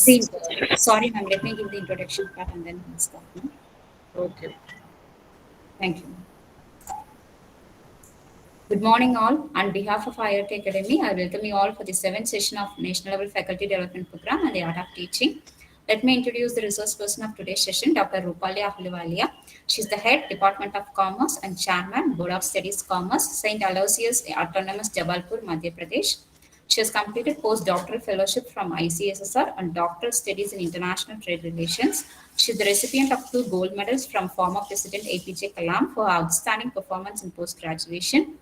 Sorry, ma'am. Let me give the introduction part and then start. No? Okay. Thank you. Good morning, all. On behalf of IOT Academy, I welcome you all for the seventh session of National Level Faculty Development Program and the Art of Teaching. Let me introduce the resource person of today's session, Dr. Rupali Ahluwalia. She is the head Department of Commerce and Chairman Board of Studies Commerce, St. Aloysius Autonomous Jabalpur, Madhya Pradesh. She has completed postdoctoral fellowship from ICSSR and doctoral studies in international trade relations. She is the recipient of 2 gold medals from former President APJ Kalam for outstanding performance in post-graduation.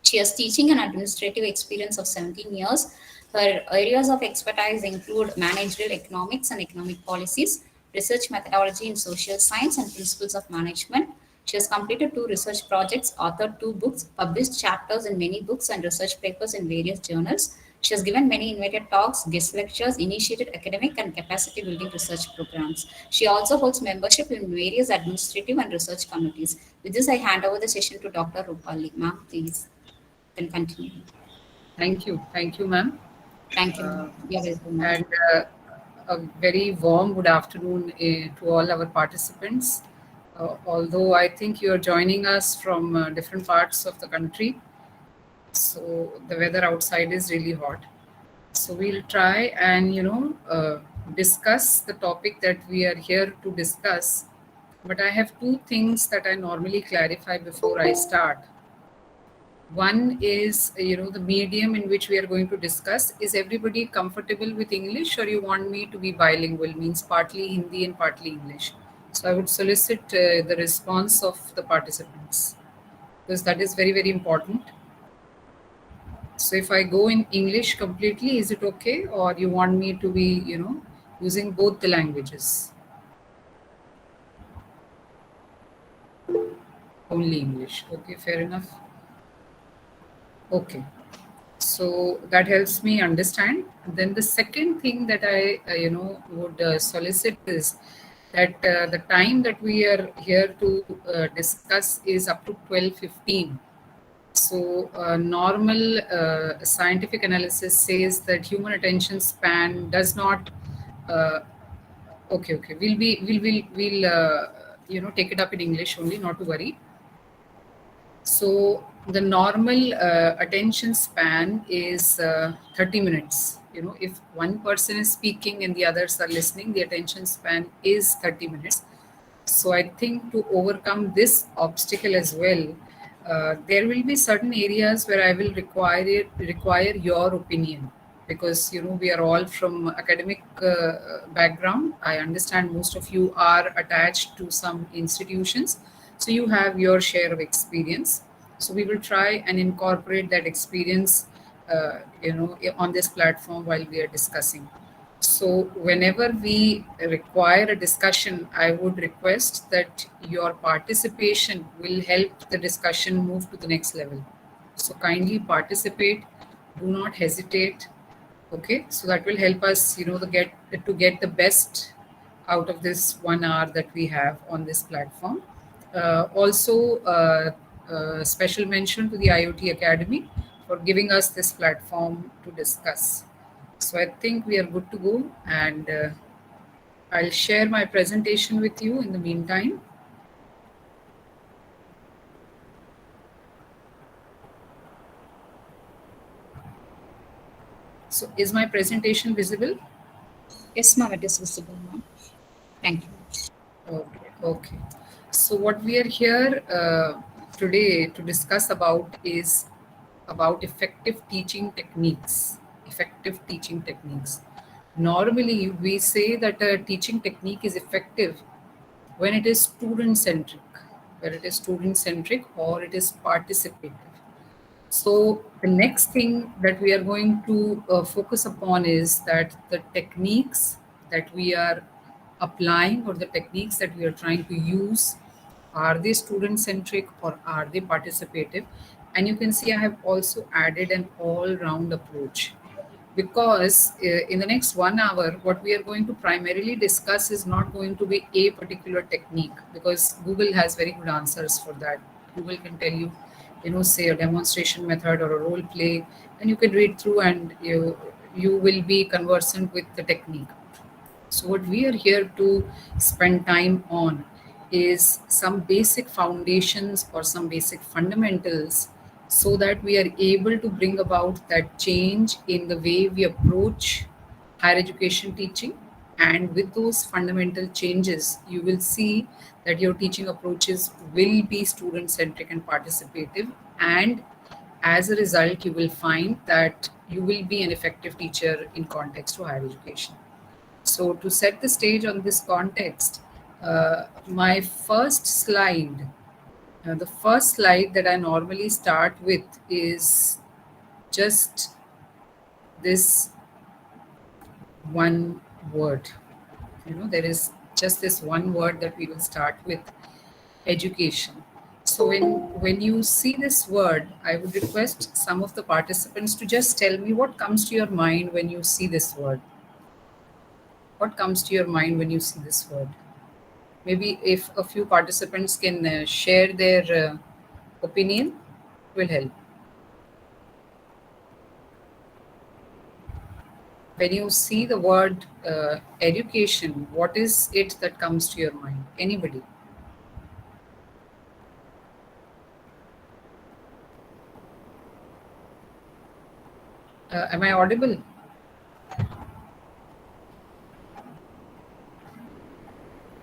She has teaching and administrative experience of 17 years. Her areas of expertise include managerial economics and economic policies, research methodology in social science, and principles of management. She has completed 2 research projects, authored 2 books, published chapters in many books and research papers in various journals. She has given many invited talks, guest lectures, initiated academic and capacity building research programs. She also holds membership in various administrative and research committees. With this, I hand over the session to Dr. Rupali. Ma'am, please can continue. Thank you, ma'am. Thank you, Uh, ma'am. You're welcome, ma'am. and a very warm good afternoon to all our participants. Although I think you are joining us from different parts of the country, so the weather outside is really hot. So we'll try and discuss the topic that we are here to discuss. But I have 2 things that I normally clarify before I start. One is, the medium in which we are going to discuss. Is everybody comfortable with English, or you want me to be bilingual, means partly Hindi and partly English? So I would solicit the response of the participants, because that is very, very important. So if I go in English completely, is it okay? Or you want me to be, using both the languages? Only English. Okay, fair enough. Okay. So that helps me understand. Then the second thing that I would solicit is that the time that we are here to discuss is up to 12:15. So normal scientific analysis says that human attention span does not. Uh, okay, we'll take it up in English only, not to worry. So the normal attention span is 30 minutes. If one person is speaking and the others are listening, the attention span is 30 minutes. So I think to overcome this obstacle as well, there will be certain areas where I will require your opinion, because we are all from academic background. I understand most of you are attached to some institutions, so you have your share of experience. So we will try and incorporate that experience, on this platform while we are discussing. So whenever we require a discussion, I would request that your participation will help the discussion move to the next level. So kindly participate, do not hesitate. Okay, so that will help us, to get the best out of this 1 hour that we have on this platform. Also, special mention to the IoT Academy for giving us this platform to discuss. So I think we are good to go, and I'll share my presentation with you in the meantime. So is my presentation visible? Yes, ma'am, it is visible, ma'am. Thank you. Okay. So what we are here today to discuss about is about effective teaching techniques. Effective teaching techniques. Normally, we say that a teaching technique is effective when it is student-centric, or it is participative. So the next thing that we are going to focus upon is that the techniques that we are applying, or the techniques that we are trying to use, are they student centric or are they participative? And you can see I have also added an all round approach, because in the next 1 hour, what we are going to primarily discuss is not going to be a particular technique, because Google has very good answers for that. Google can tell you, say a demonstration method or a role play, and you can read through and you will be conversant with the technique. So, what we are here to spend time on is some basic foundations or some basic fundamentals so that we are able to bring about that change in the way we approach higher education teaching. And with those fundamental changes, you will see that your teaching approaches will be student centric and participative. And as a result, you will find that you will be an effective teacher in context to higher education. So, to set the stage on this context, my first slide, the first slide that I normally start with is just this one word. There is just this one word that we will start with: education. So, when you see this word, I would request some of the participants to just tell me what comes to your mind when you see this word. What comes to your mind when you see this word? Maybe if a few participants can share their opinion, will help. When you see the word education, what is it that comes to your mind? Anybody? Am I audible?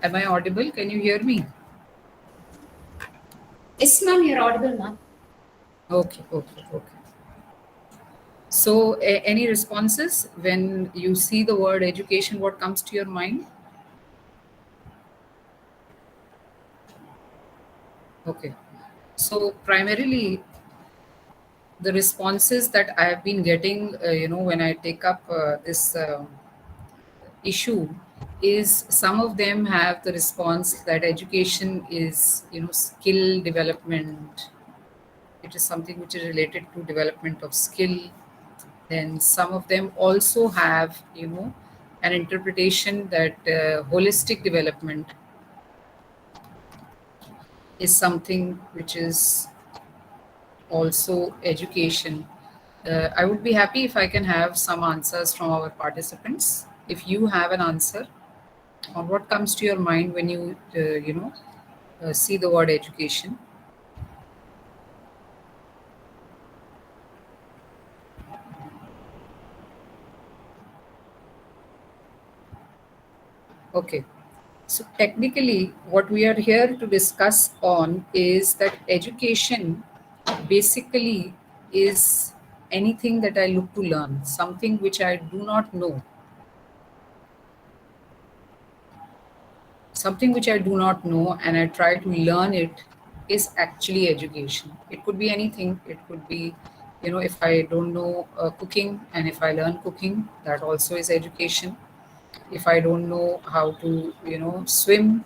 Am I audible? Can you hear me? Yes, ma'am, you're audible, ma'am. Okay, okay, okay. So, any responses when you see the word education? What comes to your mind? Okay. So, primarily, the responses that I have been getting, when I take up this issue, is some of them have the response that education is, skill development. It is something which is related to development of skill. Then some of them also have, an interpretation that holistic development is something which is also education. I would be happy if I can have some answers from our participants. If you have an answer, or what comes to your mind when you, see the word education? Okay. So technically, what we are here to discuss on is that education basically is anything that I look to learn, something which I do not know, something which I do not know, and I try to learn it is actually education. It could be anything. It could be, if I don't know cooking and if I learn cooking, that also is education. If I don't know how to, swim,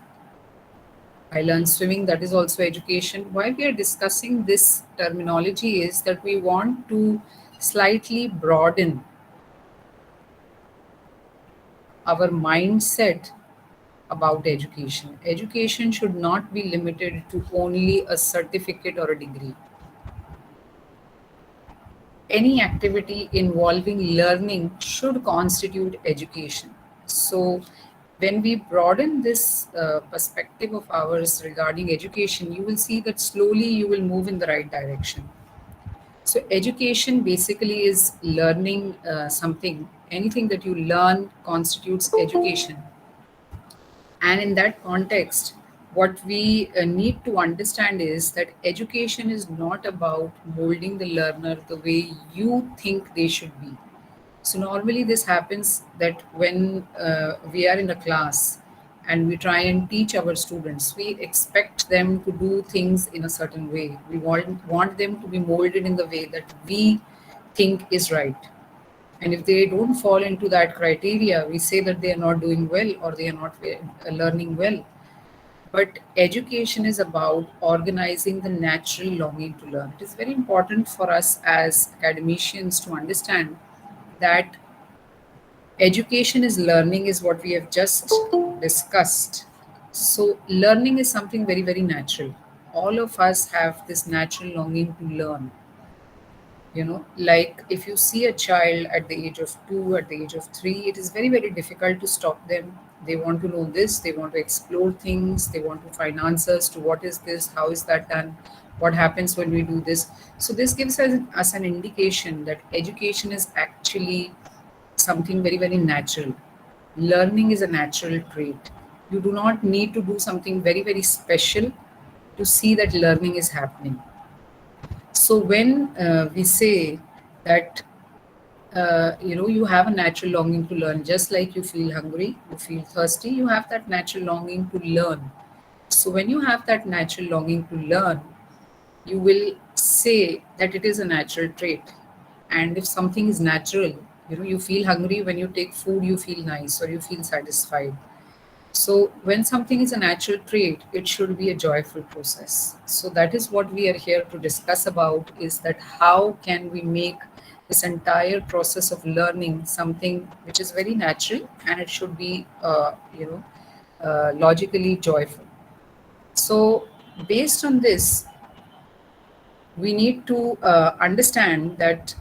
I learn swimming, that is also education. Why we are discussing this terminology is that we want to slightly broaden our mindset about education. Education should not be limited to only a certificate or a degree. Any activity involving learning should constitute education. So, when we broaden this perspective of ours regarding education, you will see that slowly you will move in the right direction. So, education basically is learning something. Anything that you learn constitutes education. And in that context, what we need to understand is that education is not about molding the learner the way you think they should be. So, normally this happens that when we are in a class and we try and teach our students, we expect them to do things in a certain way. We want them to be molded in the way that we think is right. And if they don't fall into that criteria, we say that they are not doing well or they are not learning well. But education is about organizing the natural longing to learn. It is very important for us as academicians to understand that education is learning, is what we have just discussed. So, learning is something very, very natural. All of us have this natural longing to learn. Like if you see a child at the age of 2, at the age of 3, it is very, very difficult to stop them. They want to know this, they want to explore things, they want to find answers to what is this, how is that done, what happens when we do this. So this gives us an indication that education is actually something very, very natural. Learning is a natural trait. You do not need to do something very, very special to see that learning is happening. So when we say that you have a natural longing to learn, just like you feel hungry, you feel thirsty, you have that natural longing to learn. So when you have that natural longing to learn, you will say that it is a natural trait. And if something is natural, you feel hungry, when you take food you feel nice or you feel satisfied. So, when something is a natural trait, it should be a joyful process. So, that is what we are here to discuss about, is that how can we make this entire process of learning something which is very natural, and it should be, logically joyful. So, based on this, we need to understand that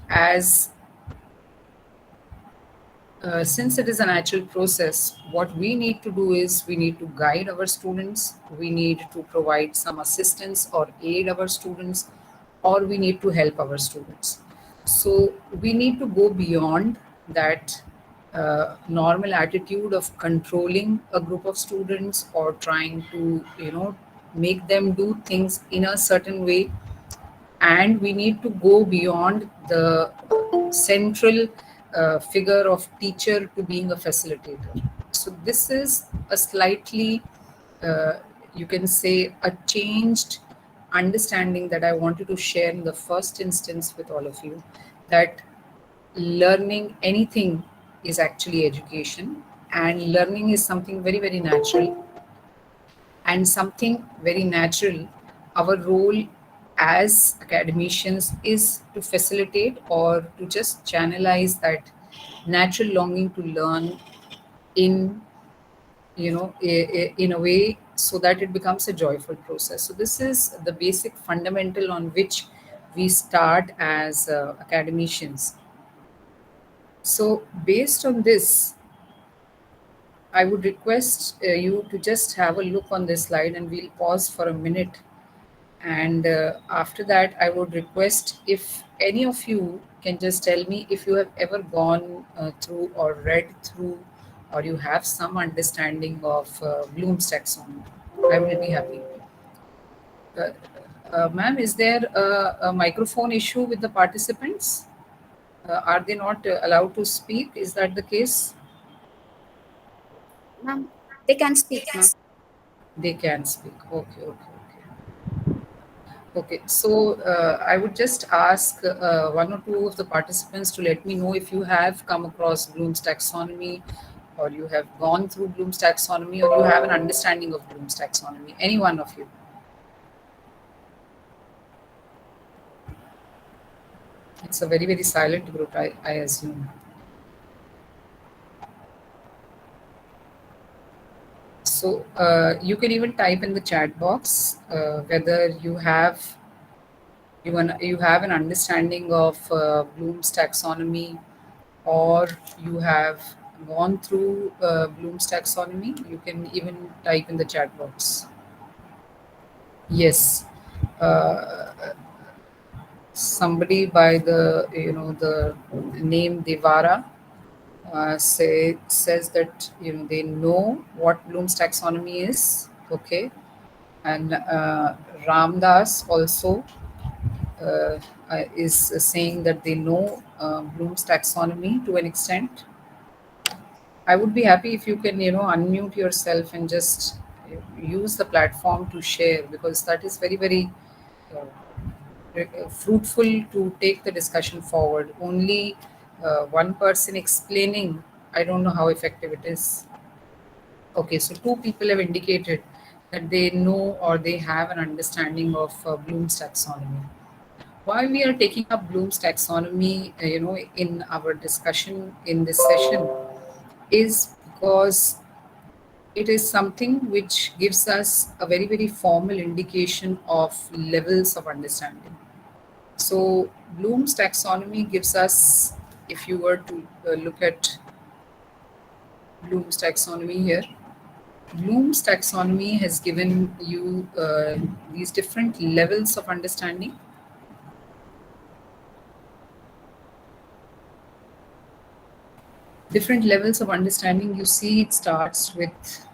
since it is a natural process, what we need to do is we need to guide our students, we need to provide some assistance or aid our students, or we need to help our students. So we need to go beyond that normal attitude of controlling a group of students or trying to, make them do things in a certain way, and we need to go beyond the central figure of teacher to being a facilitator. So this is a slightly, uh, you can say, a changed understanding that I wanted to share in the first instance with all of you, that learning anything is actually education, and learning is something very, very natural and something very natural. Our role as academicians is to facilitate or to just channelize that natural longing to learn in, in a way, so that it becomes a joyful process. So this is the basic fundamental on which we start as academicians. So based on this, I would request you to just have a look on this slide, and we'll pause for a minute. And after that, I would request if any of you can just tell me if you have ever gone through or read through, or you have some understanding of Bloom's taxonomy. I will be happy. Uh, Ma'am, is there a microphone issue with the participants? Are they not allowed to speak? Is that the case? Ma'am, they can speak, ma'am. They can speak. Okay, okay, okay. Okay, so I would just ask one or two of the participants to let me know if you have come across Bloom's taxonomy, or you have gone through Bloom's taxonomy, or you have an understanding of Bloom's taxonomy. Any one of you. It's a very, very silent group, I assume. So you can even type in the chat box whether you have an understanding of Bloom's taxonomy, or you have gone through Bloom's taxonomy. You can even type in the chat box. Yes, somebody by the the name Devara says that they know what Bloom's taxonomy is. Okay, and Ramdas also uh, is saying that they know Bloom's taxonomy to an extent. I would be happy if you can, unmute yourself and just use the platform to share, because that is very, very fruitful to take the discussion forward. Only one person explaining, I don't know how effective it is. Okay, so two people have indicated that they know or they have an understanding of Bloom's taxonomy. Why we are taking up Bloom's taxonomy, in our discussion in this session, is because it is something which gives us a very, very formal indication of levels of understanding. So Bloom's taxonomy gives us, if you were to look at Bloom's taxonomy here, Bloom's taxonomy has given you these different levels of understanding. Different levels of understanding. You see, it starts with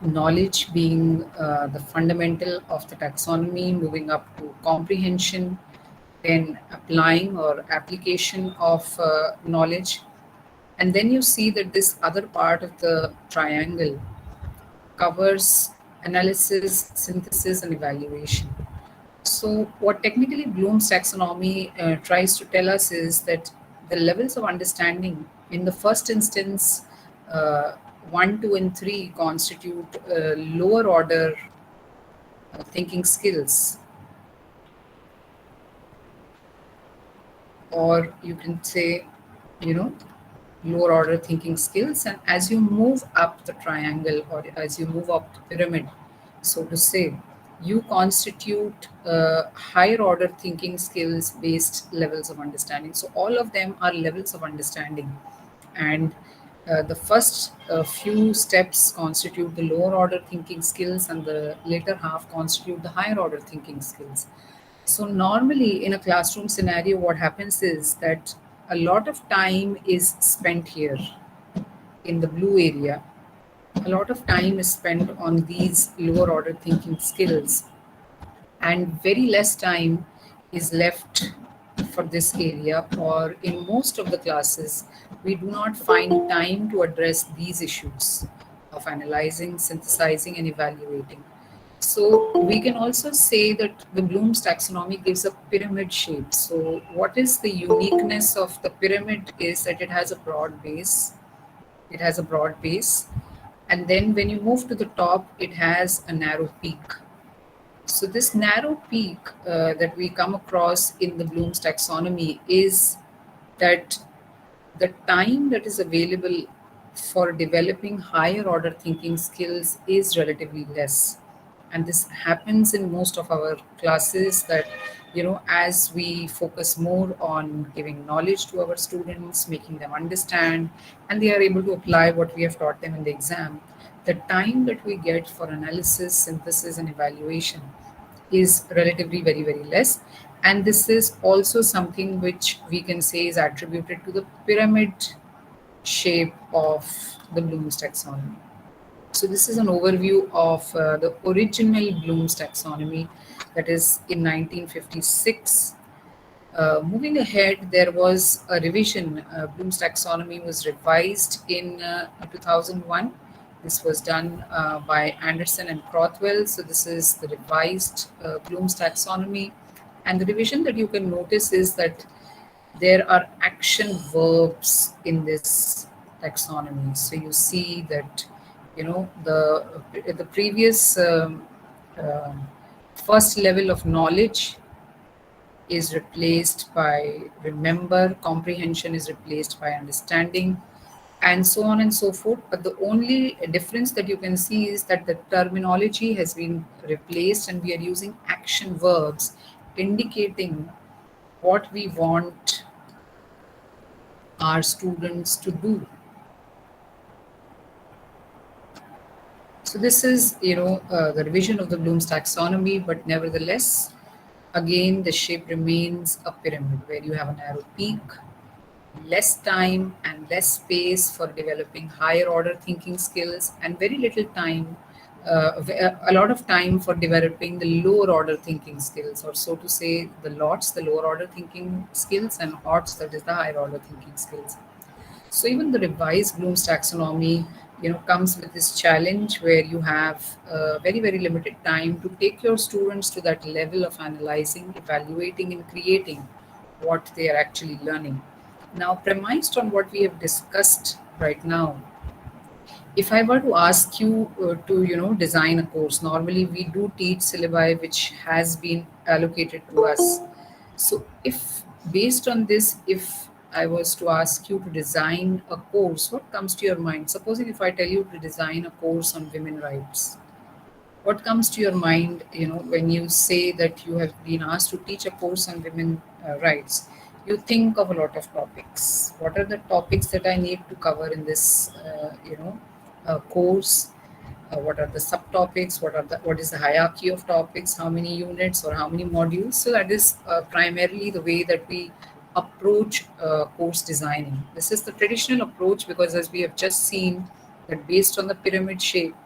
knowledge being the fundamental of the taxonomy, moving up to comprehension, then applying or application of knowledge. And then you see that this other part of the triangle covers analysis, synthesis, and evaluation. So, what technically Bloom's taxonomy tries to tell us is that the levels of understanding in the first instance, uh, 1, 2, and 3 constitute lower order thinking skills, or you can say, you know, lower order thinking skills. And as you move up the triangle, or as you move up the pyramid, so to say, you constitute higher order thinking skills based levels of understanding. So all of them are levels of understanding, and the first few steps constitute the lower order thinking skills, and the later half constitute the higher order thinking skills. So normally in a classroom scenario, what happens is that a lot of time is spent here in the blue area. A lot of time is spent on these lower order thinking skills, and very less time is left for this area, or in most of the classes, we do not find time to address these issues of analyzing, synthesizing, and evaluating. So we can also say that the Bloom's taxonomy gives a pyramid shape. So what is the uniqueness of the pyramid is that it has a broad base. It has a broad base. And then when you move to the top, it has a narrow peak. So this narrow peak that we come across in the Bloom's taxonomy is that the time that is available for developing higher order thinking skills is relatively less. And this happens in most of our classes, that as we focus more on giving knowledge to our students, making them understand, and they are able to apply what we have taught them in the exam, the time that we get for analysis, synthesis, and evaluation is relatively very, very less. And this is also something which we can say is attributed to the pyramid shape of the Bloom's taxonomy. So this is an overview of the original Bloom's taxonomy, that is in 1956. Moving ahead, there was a revision. Bloom's taxonomy was revised in 2001. This was done by Anderson and Crothwell. So this is the revised Bloom's taxonomy. And the revision that you can notice is that there are action verbs in this taxonomy. So you see that the previous first level of knowledge is replaced by remember, comprehension is replaced by understanding, and so on and so forth. But the only difference that you can see is that the terminology has been replaced, and we are using action verbs indicating what we want our students to do. So this is, the revision of the Bloom's taxonomy, but nevertheless, again, the shape remains a pyramid where you have a narrow peak, less time and less space for developing higher order thinking skills, and very little time, a lot of time for developing the lower order thinking skills, or so to say, the lots, the lower order thinking skills, and HOTS, that is the higher order thinking skills. So even the revised Bloom's taxonomy, comes with this challenge where you have very, very limited time to take your students to that level of analyzing, evaluating, and creating what they are actually learning. Now, premised on what we have discussed right now, if I were to ask you to, design a course, normally we do teach syllabi which has been allocated to us. So if based on this, if I was to ask you to design a course, what comes to your mind? Supposing if I tell you to design a course on women rights, What comes to your mind, when you say that you have been asked to teach a course on women rights? You think of a lot of topics. What are the topics that I need to cover in this, course? What are the subtopics? What is the hierarchy of topics? How many units or how many modules? So that is primarily the way that we approach course designing. This is the traditional approach because, as we have just seen, that based on the pyramid shape,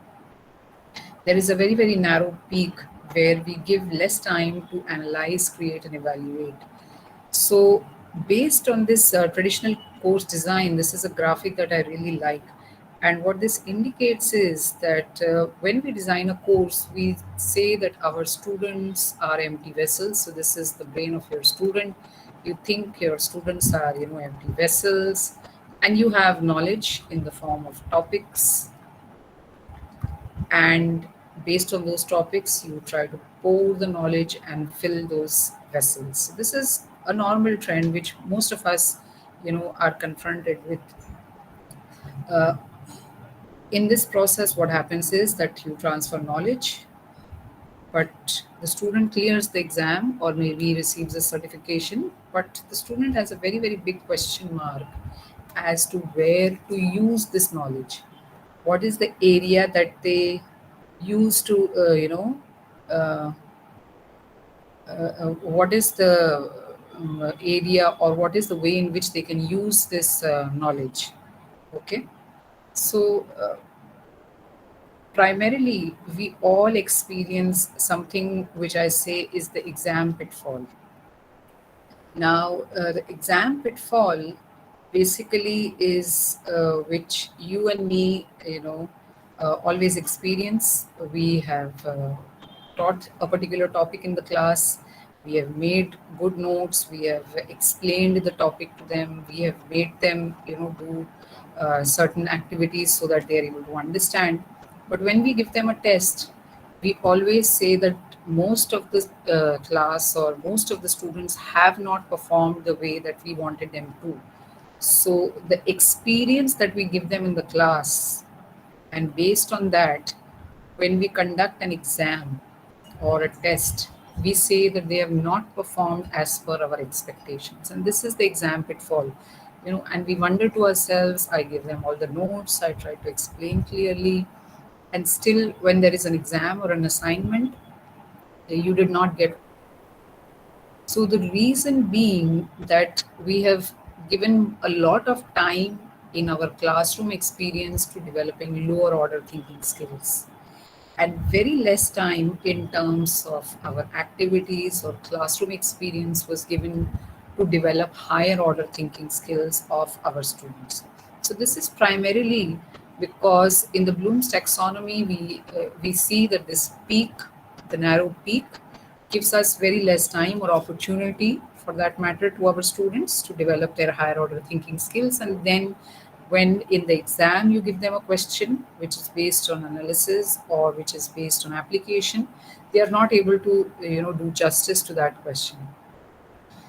there is a very, very narrow peak where we give less time to analyze, create, and evaluate. So, based on this traditional course design, this is a graphic that I really like. And what this indicates is that when we design a course, we say that our students are empty vessels. So, this is the brain of your student. You think your students are, empty vessels, and you have knowledge in the form of topics, and based on those topics you try to pour the knowledge and fill those vessels. So this is a normal trend which most of us are confronted with. uh, in this process, what happens is that you transfer knowledge, but the student clears the exam or maybe receives a certification, but the student has a very, very big question mark as to where to use this knowledge. What is the area that they use to uh, what is the area, or what is the way in which they can use this knowledge? Okay, so primarily we all experience something which I say is the exam pitfall. Now, the exam pitfall basically is which you and me, always experience. We have taught a particular topic in the class. We have made good notes. We have explained the topic to them. We have made them, do certain activities so that they are able to understand. But when we give them a test, we always say that most of the class or most of the students have not performed the way that we wanted them to. So the experience that we give them in the class, and based on that, when we conduct an exam or a test, we say that they have not performed as per our expectations. And this is the exam pitfall. And we wonder to ourselves, I give them all the notes, I try to explain clearly, and still when there is an exam or an assignment, you did not get. So the reason being that we have given a lot of time in our classroom experience to developing lower order thinking skills, and very less time in terms of our activities or classroom experience was given to develop higher order thinking skills of our students. So this is primarily because in the Bloom's taxonomy we see that this peak, the narrow peak, gives us very less time or opportunity for that matter to our students to develop their higher order thinking skills. And then when in the exam you give them a question which is based on analysis or which is based on application, they are not able to do justice to that question.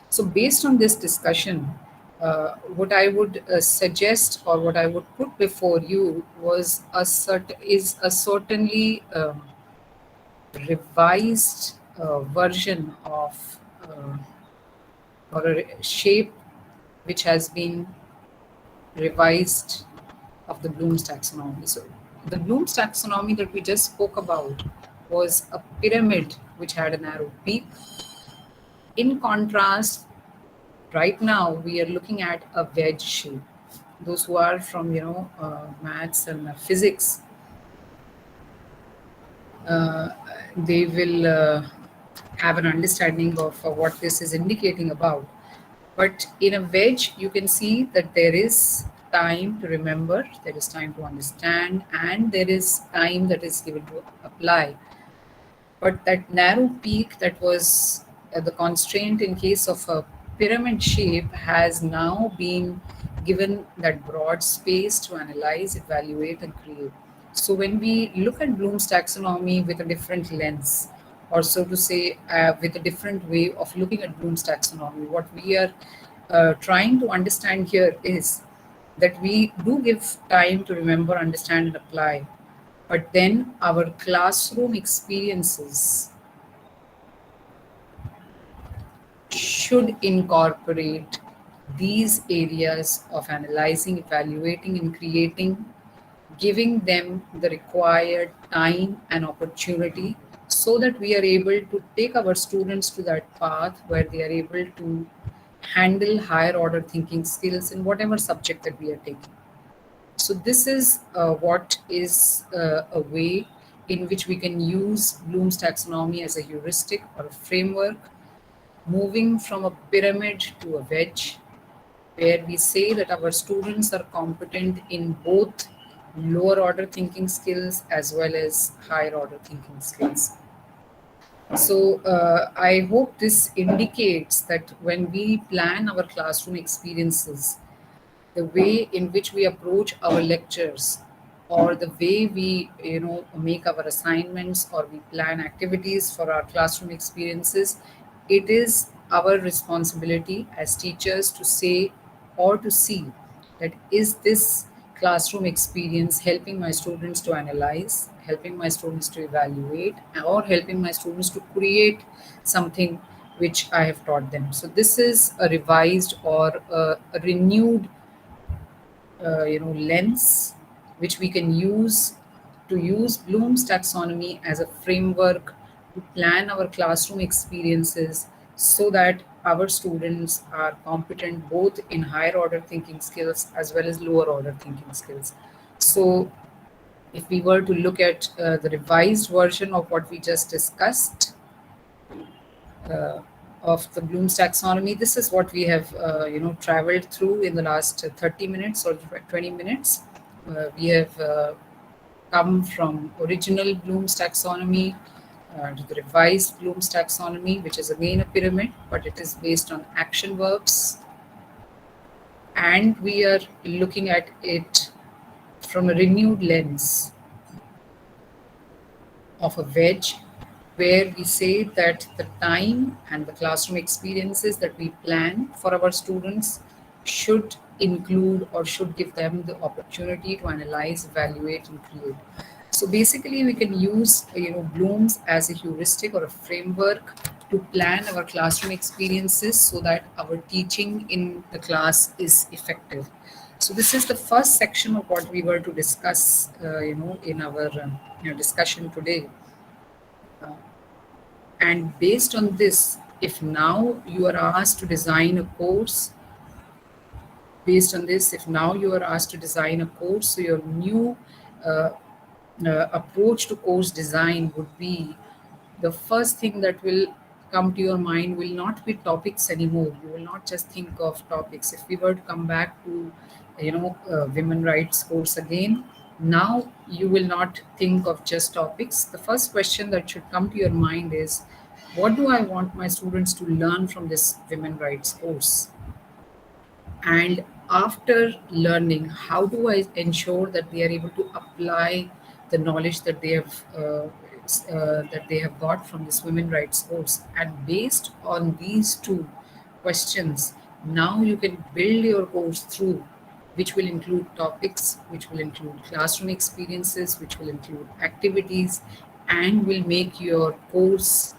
So based on this discussion, what I would suggest or what I would put before you was a certainly revised version of or a shape which has been revised of the Bloom's taxonomy. So the Bloom's taxonomy that we just spoke about was a pyramid which had a narrow peak. In contrast, right now we are looking at a wedge shape. Those who are from maths and physics, uh, they will have an understanding of what this is indicating about. But in a wedge, you can see that there is time to remember, there is time to understand, and there is time that is given to apply. But that narrow peak that was the constraint in case of a pyramid shape has now been given that broad space to analyze, evaluate, and create. So when we look at Bloom's taxonomy with a different lens, or so to say, with a different way of looking at Bloom's taxonomy, what we are trying to understand here is that we do give time to remember, understand, and apply, But then our classroom experiences should incorporate these areas of analyzing, evaluating, and creating, giving them the required time and opportunity so that we are able to take our students to that path where they are able to handle higher order thinking skills in whatever subject that we are taking. So, this is what is a way in which we can use Bloom's taxonomy as a heuristic or a framework, moving from a pyramid to a wedge, where we say that our students are competent in both lower order thinking skills as well as higher order thinking skills. So, I hope this indicates that when we plan our classroom experiences, the way in which we approach our lectures, or the way we make our assignments or we plan activities for our classroom experiences, it is our responsibility as teachers to say or to see that is this classroom experience helping my students to analyze, helping my students to evaluate, or helping my students to create something which I have taught them. So this is a revised or a renewed lens which we can use to use Bloom's taxonomy as a framework to plan our classroom experiences so that our students are competent both in higher order thinking skills as well as lower order thinking skills. So if we were to look at the revised version of what we just discussed, uh, of the Bloom's taxonomy. This is what we have, traveled through in the last 30 minutes or 20 minutes. We have come from original Bloom's taxonomy to the revised Bloom's taxonomy, which is again a pyramid, but it is based on action verbs. And we are looking at it from a renewed lens of a wedge, where we say that the time and the classroom experiences that we plan for our students should include or should give them the opportunity to analyze, evaluate, and create. So basically, we can use Bloom's as a heuristic or a framework to plan our classroom experiences so that our teaching in the class is effective. So this is the first section of what we were to discuss, in our discussion today. And based on this, if now you are asked to design a course, based on this, if now you are asked to design a course, so your new uh, approach to course design would be, the first thing that will come to your mind will not be topics anymore. You will not just think of topics. If we were to come back to women rights course again, now you will not think of just topics. The first question that should come to your mind is, what do I want my students to learn from this women rights course? And after learning, how do I ensure that they are able to apply the knowledge that they have got from this women rights course? And based on these two questions, now you can build your course through, which will include topics, which will include classroom experiences, which will include activities, and will make your course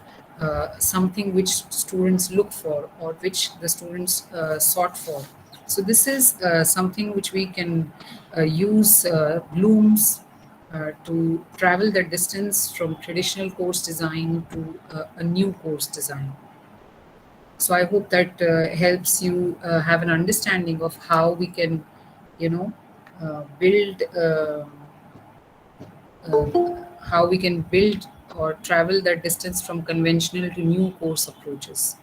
something which students look for or which the students sought for. So this is something which we can use Bloom's to travel the distance from traditional course design to a new course design. So I hope that helps you have an understanding of how we can, build, how we can build or travel that distance from conventional to new course approaches.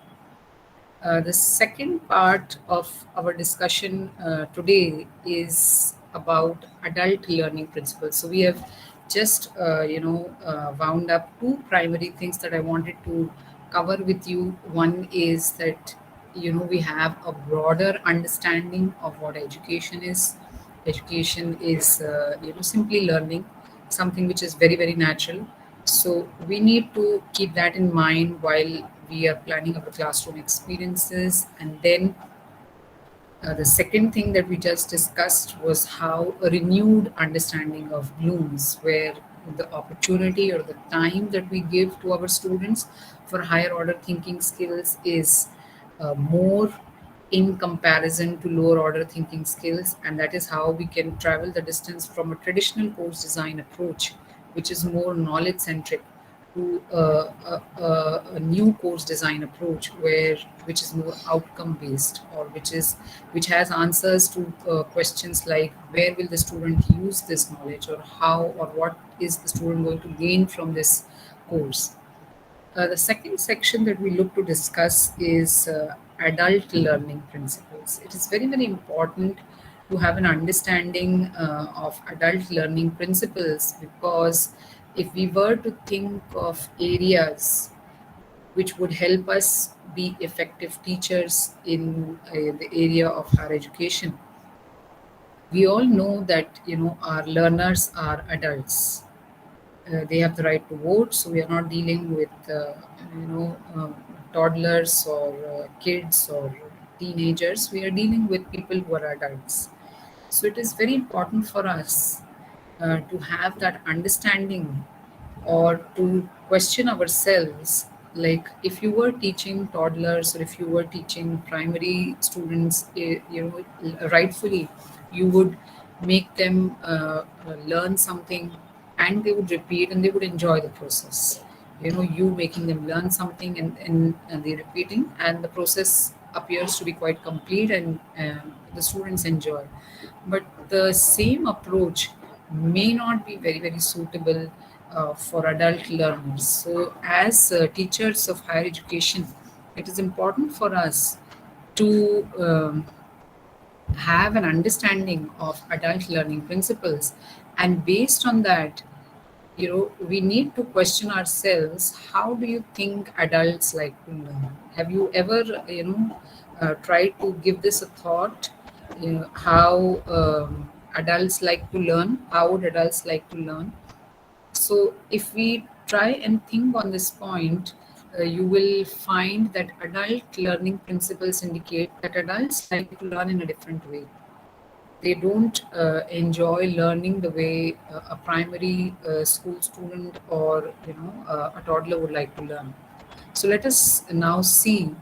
The second part of our discussion today is about adult learning principles. So we have just, wound up two primary things that I wanted to cover with you. One is that, we have a broader understanding of what education is. Education is, simply learning, something which is very, very natural. So we need to keep that in mind while we are planning our classroom experiences. And then the second thing that we just discussed was how a renewed understanding of Bloom's, where the opportunity or the time that we give to our students for higher order thinking skills is more in comparison to lower order thinking skills, and that is how we can travel the distance from a traditional course design approach, which is more knowledge centric, to a new course design approach which is more outcome based, or which has answers to questions like where will the student use this knowledge, or how or what is the student going to gain from this course. The second section that we look to discuss is adult learning principles. It is very, very important to have an understanding of adult learning principles, because if we were to think of areas which would help us be effective teachers in the area of higher education, we all know that our learners are adults. They have the right to vote, so we are not dealing with you know toddlers or kids or teenagers. We are dealing with people who are adults. So it is very important for us to have that understanding, or to question ourselves, like if you were teaching toddlers or if you were teaching primary students, rightfully you would make them learn something, and they would repeat and they would enjoy the process. You making them learn something, and they repeating, and the process appears to be quite complete, and the students enjoy. But the same approach may not be very, very suitable for adult learners. So, as teachers of higher education, it is important for us to have an understanding of adult learning principles, and based on that, we need to question ourselves, how do you think adults like to learn? Have you ever tried to give this a thought? How adults like to learn? How would adults like to learn? So if we try and think on this point, you will find that adult learning principles indicate that adults like to learn in a different way. They don't enjoy learning the way a primary school student, or a toddler would like to learn. So let us now see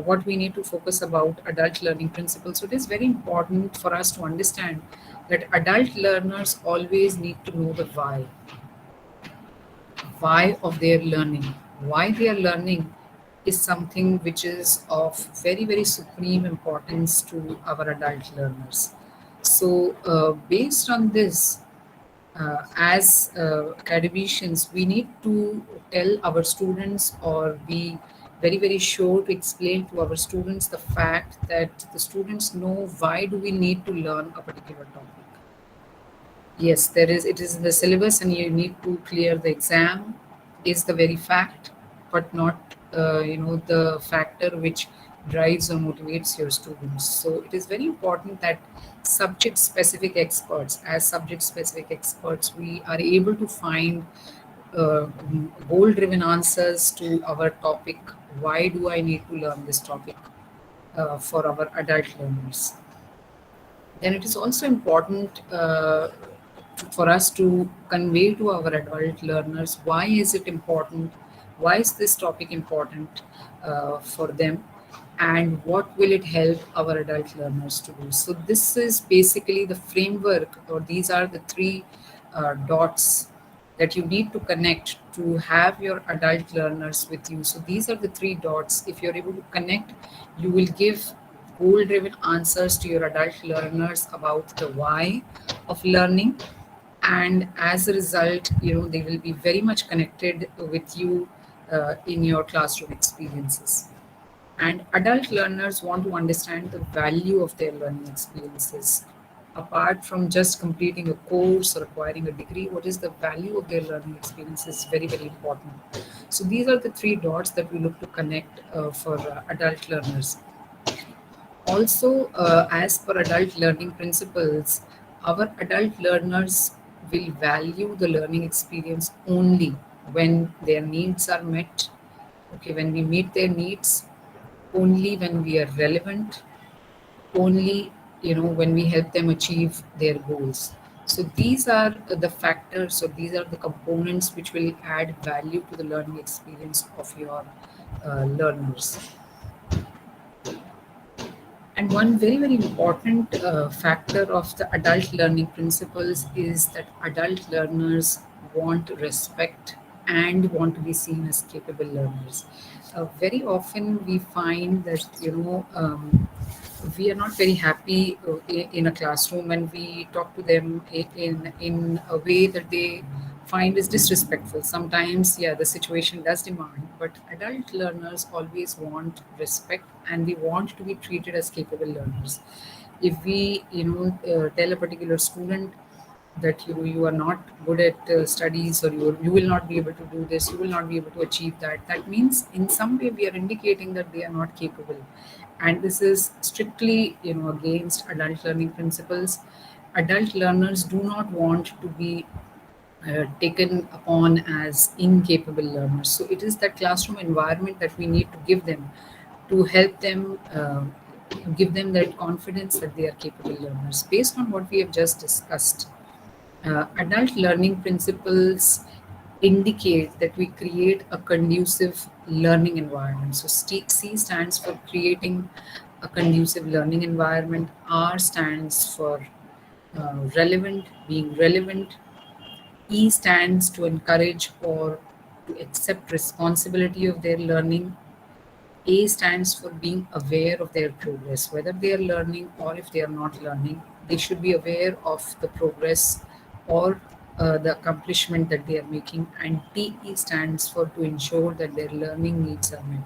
what we need to focus about adult learning principles. So it is very important for us to understand that adult learners always need to know the why of their learning. Why they are learning is something which is of very, very supreme importance to our adult learners. So, based on this, as academicians, we need to tell our students, or be very, very sure to explain to our students the fact that the students know why do we need to learn a particular topic. Yes, there is. It is in the syllabus, and you need to clear the exam. Is the very fact, but not the factor which drives or motivates your students. So it is very important that as subject-specific experts, we are able to find goal-driven answers to our topic. Why do I need to learn this topic for our adult learners? Then it is also important for us to convey to our adult learners, why is it important, why is this topic important for them, and what will it help our adult learners to do. So this is basically the framework, or these are the three dots that you need to connect to have your adult learners with you. So these are the three dots. If you're able to connect, you will give goal driven answers to your adult learners about the why of learning, and as a result, they will be very much connected with you in your classroom experiences. And adult learners want to understand the value of their learning experiences. Apart from just completing a course or acquiring a degree, what is the value of their learning experience is very, very important. So these are the three dots that we look to connect for adult learners. Also, as per adult learning principles, our adult learners will value the learning experience only when their needs are met. Okay, when we meet their needs, only when we are relevant, only when we help them achieve their goals. So these are the factors, so these are the components which will add value to the learning experience of your learners. And one very, very important factor of the adult learning principles is that adult learners want respect and want to be seen as capable learners. Very often we find that, we are not very happy in a classroom when we talk to them in a way that they find is disrespectful. Sometimes, yeah, the situation does demand, but adult learners always want respect and they want to be treated as capable learners. If we, tell a particular student that you are not good at studies, or you will not be able to do this, you will not be able to achieve that, that means in some way we are indicating that they are not capable, and this is strictly against adult learning principles. Adult learners do not want to be taken upon as incapable learners. So it is that classroom environment that we need to give them to help them, give them that confidence that they are capable learners. Based on what we have just discussed, adult learning principles indicate that we create a conducive learning environment. So C stands for creating a conducive learning environment. R stands for relevant, being relevant. E stands to encourage or to accept responsibility of their learning. A stands for being aware of their progress, whether they are learning or if they are not learning. They should be aware of the progress or the accomplishment that they are making. And TE stands for to ensure that their learning needs are met.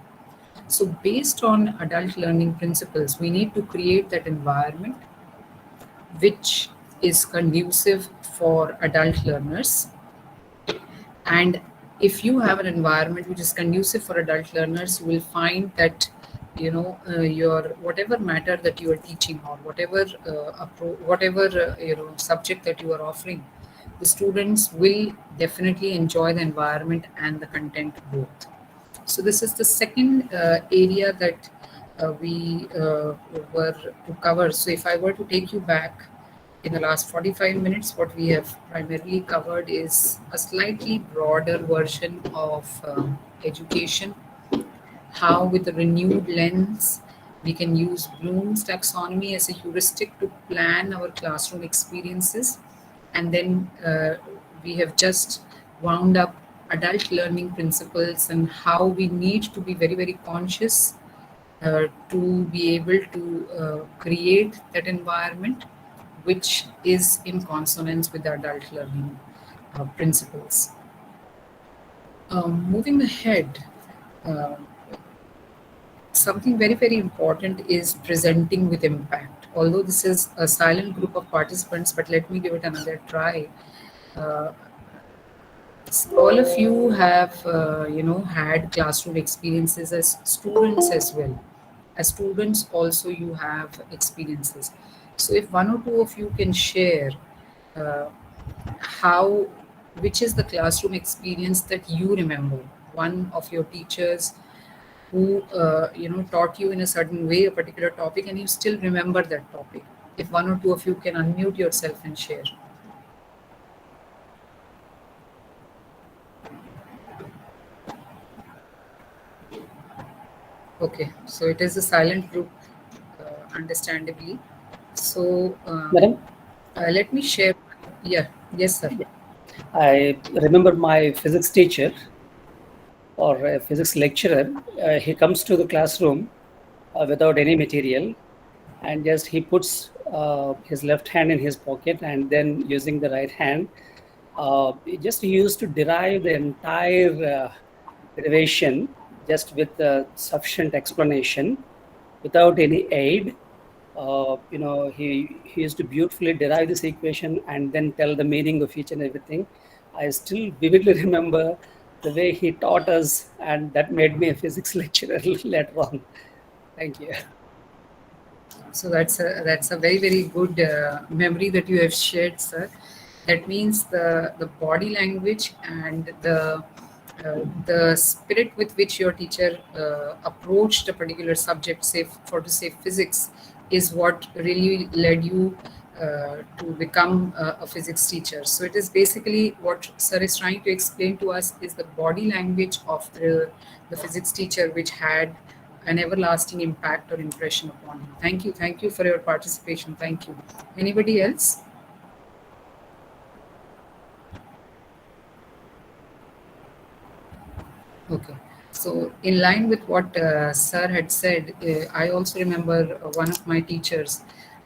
So, based on adult learning principles, we need to create that environment which is conducive for adult learners. And if you have an environment which is conducive for adult learners, you will find that your whatever matter that you are teaching, or whatever subject that you are offering, the students will definitely enjoy the environment and the content both. So this is the second area that we were to cover. So if I were to take you back in the last 45 minutes, what we have primarily covered is a slightly broader version of education, how with a renewed lens we can use Bloom's taxonomy as a heuristic to plan our classroom experiences. And then we have just wound up adult learning principles and how we need to be very, very conscious to be able to create that environment which is in consonance with the adult learning principles. Moving ahead, uh, something very, very important is presenting with impact. Although this is a silent group of participants, but let me give it another try. Uh, all of you have, had classroom experiences as students as well. As students, also you have experiences. So, if one or two of you can share uh, how, which is the classroom experience that you remember, one of your teachers who taught you in a certain way a particular topic and you still remember that topic. If one or two of you can unmute yourself and share. Okay, so it is a silent group, understandably. So Madam, let me share. Yeah, yes, sir. I remember my physics teacher or a physics lecturer. He comes to the classroom without any material, and just he puts his left hand in his pocket, and then using the right hand, he used to derive the entire derivation just with sufficient explanation without any aid. He used to beautifully derive this equation and then tell the meaning of each and everything. I still vividly remember the way he taught us, and that made me a physics lecturer later on. Thank you. So that's a very, very good memory that you have shared, sir. That means the body language and the spirit with which your teacher approached a particular subject, say for to say physics, is what really led you to become a physics teacher. So it is basically what sir is trying to explain to us is the body language of the physics teacher, which had an everlasting impact or impression upon him. Thank you for your participation. Thank you. Anybody else? Okay. So, in line with what Sir had said, I also remember one of my teachers.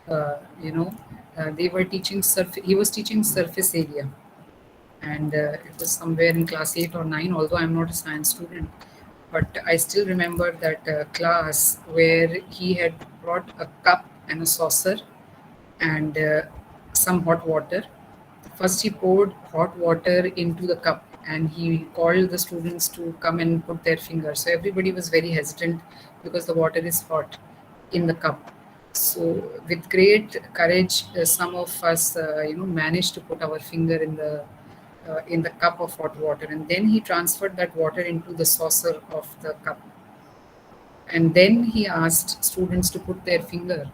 They were teaching He was teaching surface area, and it was somewhere in class 8 or 9. Although I'm not a science student, but I still remember that class where he had brought a cup and a saucer and some hot water. First, he poured hot water into the cup and he called the students to come and put their fingers. So everybody was very hesitant because the water is hot in the cup. So with great courage, some of us, managed to put our finger in the cup of hot water, and then he transferred that water into the saucer of the cup. And then he asked students to put their finger,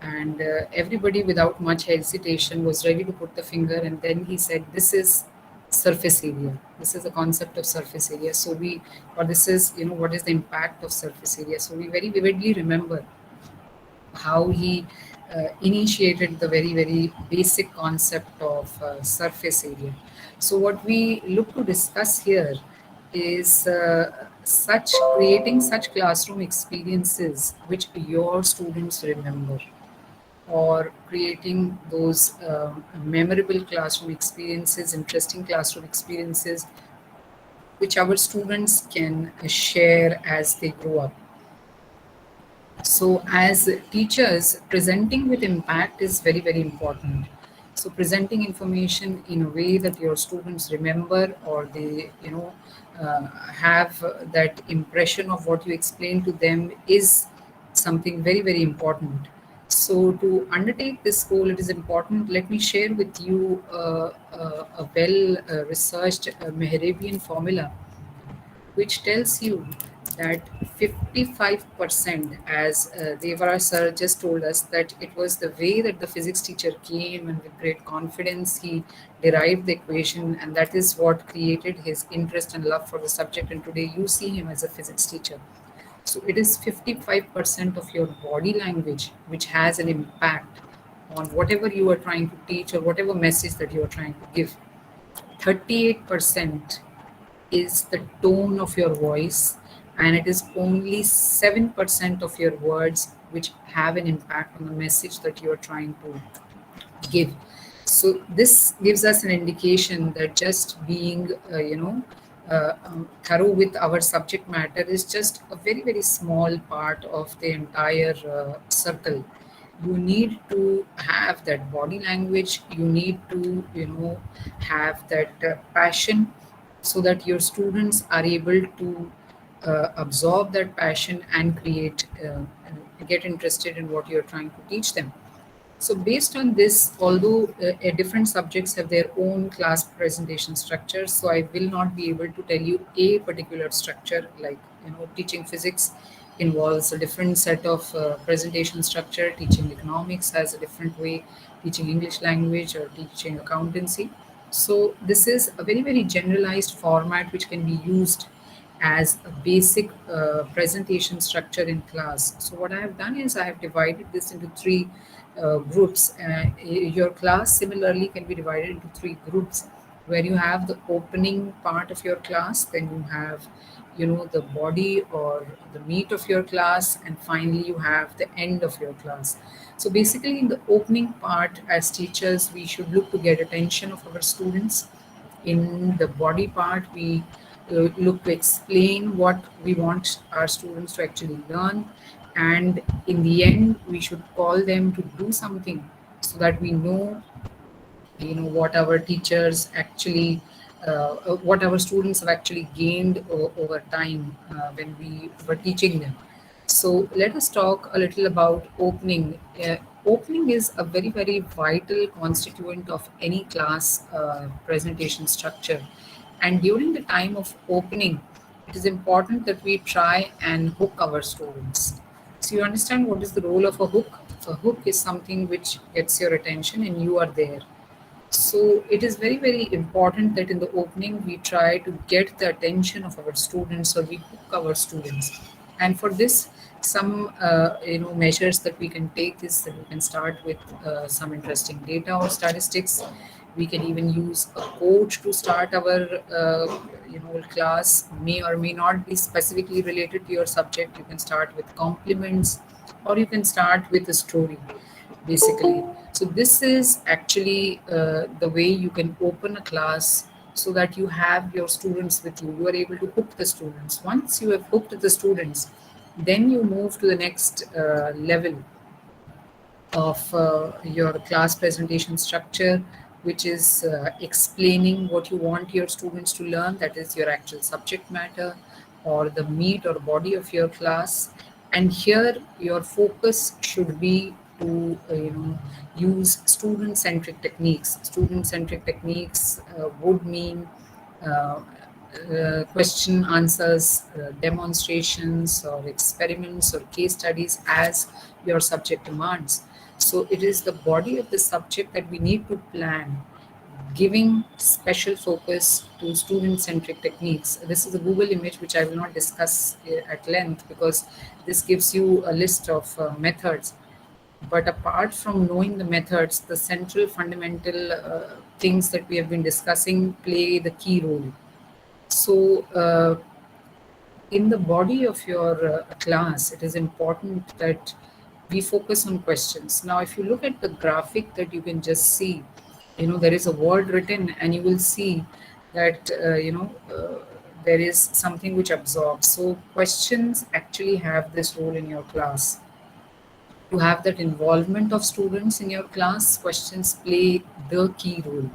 and everybody without much hesitation was ready to put the finger. And then he said, this is surface area, this is the concept of surface area. So we, or this is, what is the impact of surface area. So we very vividly remember how he initiated the very, very basic concept of surface area. So what we look to discuss here is creating such classroom experiences which your students remember, or creating those memorable classroom experiences, interesting classroom experiences which our students can share as they grow up. So as teachers, presenting with impact is very, very important. So presenting information in a way that your students remember, or they, have that impression of what you explain to them, is something very, very important. So to undertake this goal, it is important. Let me share with you a well-researched Mehrabian formula, which tells you that 55%, as Devara sir just told us, that it was the way that the physics teacher came and with great confidence he derived the equation, and that is what created his interest and love for the subject. And today you see him as a physics teacher. So it is 55% of your body language which has an impact on whatever you are trying to teach or whatever message that you are trying to give. 38% is the tone of your voice, and it is only 7% of your words which have an impact on the message that you are trying to give. So this gives us an indication that just being, thorough with our subject matter is just a very, very small part of the entire circle. You need to have that body language. You need to, have that passion, so that your students are able to absorb that passion and get interested in what you're trying to teach them. So based on this, although different subjects have their own class presentation structures, so I will not be able to tell you a particular structure. Like, teaching physics involves a different set of presentation structure. Teaching economics has a different way. Teaching English language or teaching accountancy. So this is a very, very generalized format which can be used as a basic presentation structure in class. So what I have done is I have divided this into three groups. Your class similarly can be divided into three groups, where you have the opening part of your class, then you have, the body or the meat of your class, and finally you have the end of your class. So basically, in the opening part, as teachers, we should look to get attention of our students. In the body part, we look to explain what we want our students to actually learn, and in the end we should call them to do something, so that we know, what our teachers actually what our students have actually gained over time when we were teaching them. So let us talk a little about opening. Opening is a very, very vital constituent of any class presentation structure. And during the time of opening, it is important that we try and hook our students. So you understand what is the role of a hook? A hook is something which gets your attention and you are there. So it is very, very important that in the opening we try to get the attention of our students, or we hook our students. And for this, some measures that we can take is that we can start with some interesting data or statistics. We can even use a quote to start our class. May or may not be specifically related to your subject. You can start with compliments, or you can start with a story, basically. So this is actually the way you can open a class, so that you have your students with you. You are able to hook the students. Once you have hooked the students, then you move to the next level of your class presentation structure, which is explaining what you want your students to learn, that is your actual subject matter or the meat or body of your class. And here your focus should be to use student centric techniques. Student centric techniques would mean question answers, demonstrations or experiments or case studies as your subject demands. So it is the body of the subject that we need to plan, giving special focus to student-centric techniques. This is a Google image which I will not discuss at length, because this gives you a list of methods. But apart from knowing the methods, the central fundamental things that we have been discussing play the key role. So in the body of your class, it is important that we focus on questions. Now, if you look at the graphic that you can just see, there is a word written, and you will see that, there is something which absorbs. So questions actually have this role in your class. To have that involvement of students in your class, questions play the key role.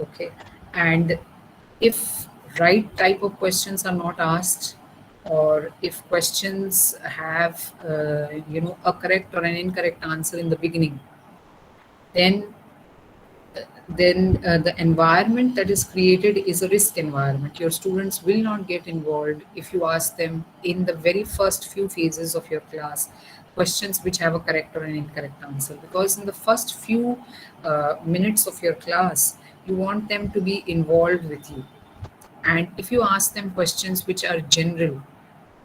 Okay. And if right type of questions are not asked, or if questions have a correct or an incorrect answer in the beginning, then the environment that is created is a risk environment. Your students will not get involved if you ask them in the very first few phases of your class questions which have a correct or an incorrect answer, because in the first few minutes of your class, you want them to be involved with you. And if you ask them questions which are general,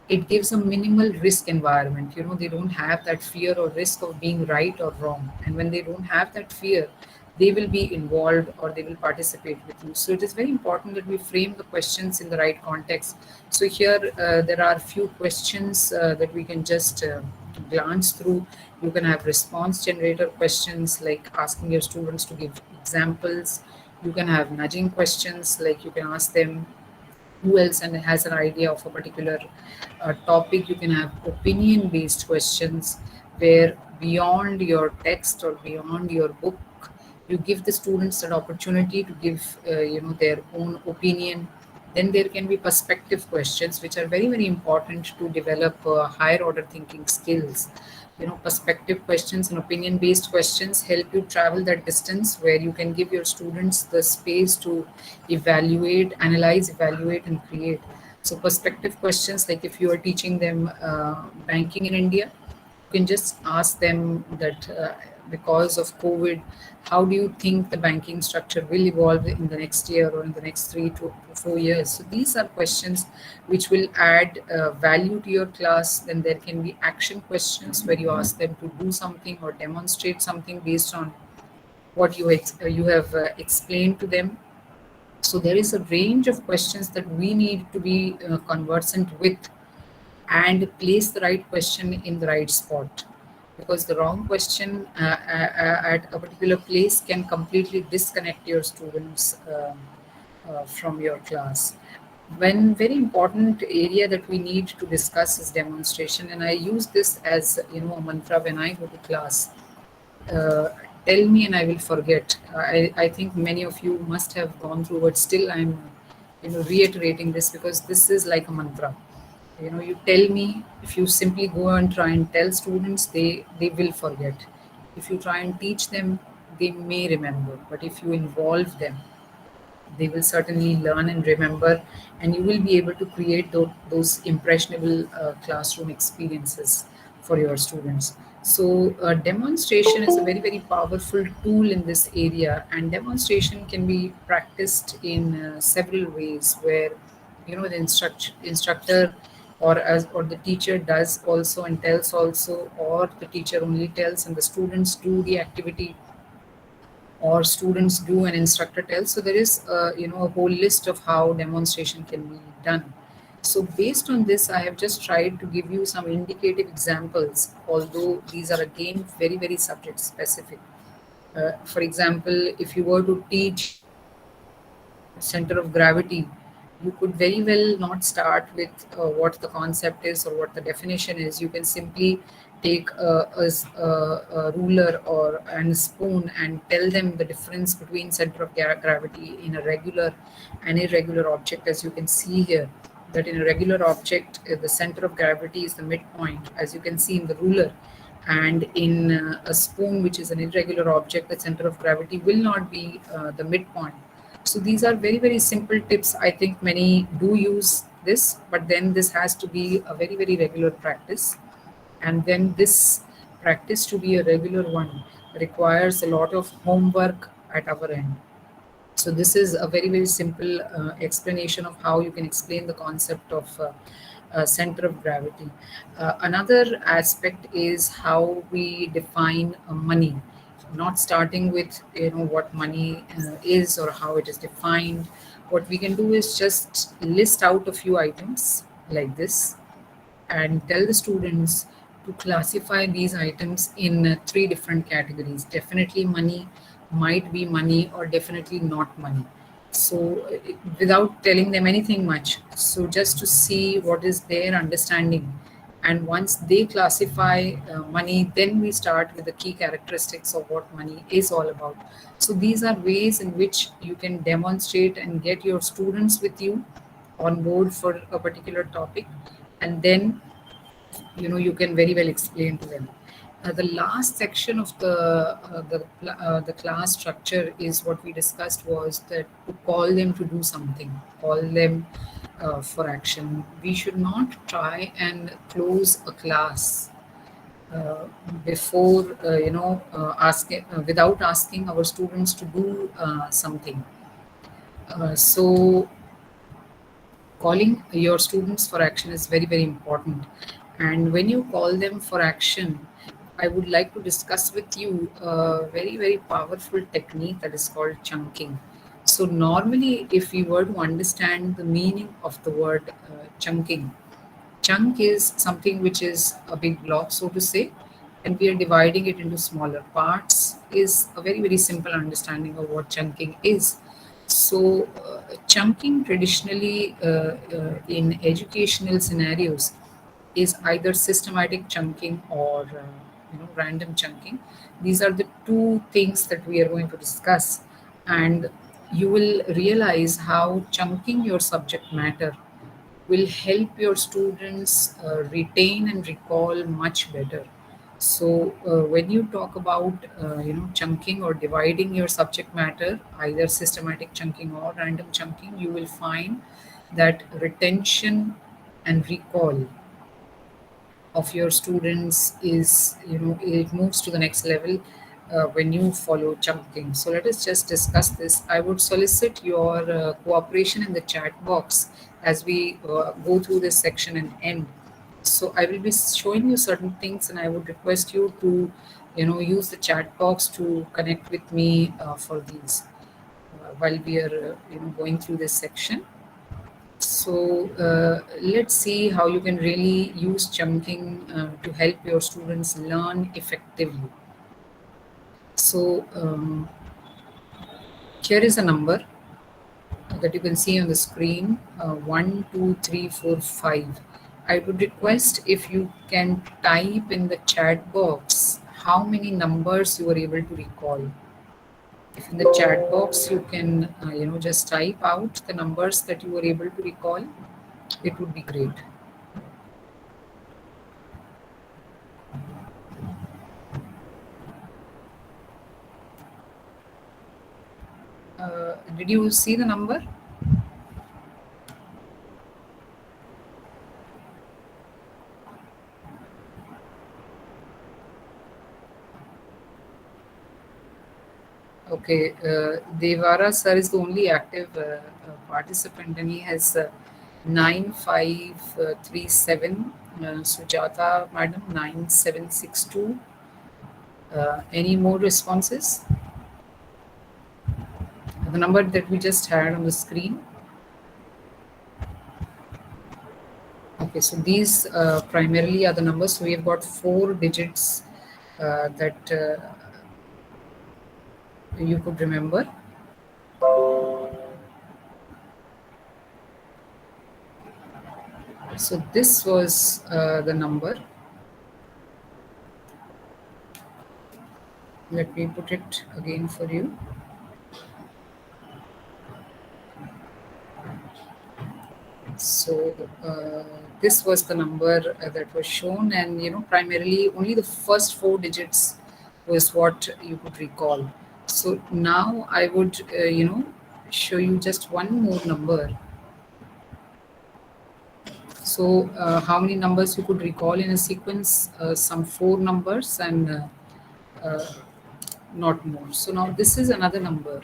it gives a minimal risk environment. They don't have that fear or risk of being right or wrong. And when they don't have that fear, they will be involved or they will participate with you. So it is very important that we frame the questions in the right context. So here there are a few questions that we can just glance through. You can have response generator questions, like asking your students to give examples. You can have nudging questions, like you can ask them who else and has an idea of a particular topic. You can have opinion based questions, where beyond your text or beyond your book, you give the students an opportunity to give their own opinion. Then there can be perspective questions, which are very, very important to develop higher order thinking skills. Perspective questions and opinion based questions help you travel that distance, where you can give your students the space to evaluate, analyze, evaluate, and create. So perspective questions, like if you are teaching them banking in India, you can just ask them that because of COVID, how do you think the banking structure will evolve in the next year or in the next 3 to 4 years? So these are questions which will add value to your class. Then there can be action questions, where you ask them to do something or demonstrate something based on what you have explained to them. So there is a range of questions that we need to be conversant with, and place the right question in the right spot, because the wrong question at a particular place can completely disconnect your students from your class. One very important area that we need to discuss is demonstration, and I use this as a mantra when I go to class. uh, Tell me and I will forget. I think many of you must have gone through, but still I'm reiterating this, because this is like a mantra. You tell me. If you simply go and try and tell students, they will forget. If you try and teach them, they may remember, but if you involve them, they will certainly learn and remember, and you will be able to create those impressionable classroom experiences for your students. So demonstration is a very, very powerful tool in this area, and demonstration can be practiced in several ways where, the instructor or the teacher does also and tells also, or the teacher only tells and the students do the activity, or students do and instructor tells. So there is a whole list of how demonstration can be done. So based on this, I have just tried to give you some indicative examples, although these are again very, very subject specific. For example, if you were to teach center of gravity, you could very well not start with what the concept is or what the definition is. You can simply take a ruler or and a spoon and tell them the difference between center of gravity in a regular and irregular object. As you can see here, that in a regular object, the center of gravity is the midpoint, as you can see in the ruler, and in a spoon, which is an irregular object, the center of gravity will not be the midpoint. So these are very, very simple tips. I think many do use this, but then this has to be a very, very regular practice. And then this practice to be a regular one requires a lot of homework at our end. So this is a very, very simple explanation of how you can explain the concept of center of gravity. Another aspect is how we define money, not starting with what money is or how it is defined. What we can do is just list out a few items like this and tell the students to classify these items in three different categories. Definitely money, might be money, or definitely not money. So, without telling them anything much, so just to see what is their understanding. And once they classify money, then we start with the key characteristics of what money is all about. So, these are ways in which you can demonstrate and get your students with you on board for a particular topic, and then you can very well explain to them. The last section of the class structure is what we discussed, was that to call them to do something, call them for action. We should not try and close a class uh, before asking without asking our students to do something. So calling your students for action is very, very important. And when you call them for action, I would like to discuss with you a very, very powerful technique that is called chunking. So normally, if we were to understand the meaning of the word chunking, chunk is something which is a big block, so to say, and we are dividing it into smaller parts, is a very, very simple understanding of what chunking is. So, chunking traditionally in educational scenarios is either systematic chunking or random chunking. These are the two things that we are going to discuss, and you will realize how chunking your subject matter will help your students retain and recall much better. So when you talk about chunking or dividing your subject matter, either systematic chunking or random chunking, you will find that retention and recall of your students is, it moves to the next level when you follow chunking. So let us just discuss this. I would solicit your cooperation in the chat box as we go through this section and end. So I will be showing you certain things, and I would request you to use the chat box to connect with me for these while we are going through this section. So let's see how you can really use chunking to help your students learn effectively. So here is a number that you can see on the screen, 1, 2, 3, 4, 5. I would request if you can type in the chat box how many numbers you were able to recall. If in the chat box you can just type out the numbers that you were able to recall, it would be great. Did you see the number? Okay, Devara sir is the only active participant, and he has 9537. Sujata madam 9762. Any more responses? The number that we just had on the screen. Okay, so these primarily are the numbers. So we have got 4 digits that you could remember. So this was the number. Let me put it again for you. So this was the number that was shown, and primarily only the first 4 digits was what you could recall. So now I would show you just one more number. So how many numbers you could recall in a sequence? Some 4 numbers and not more. So now this is another number.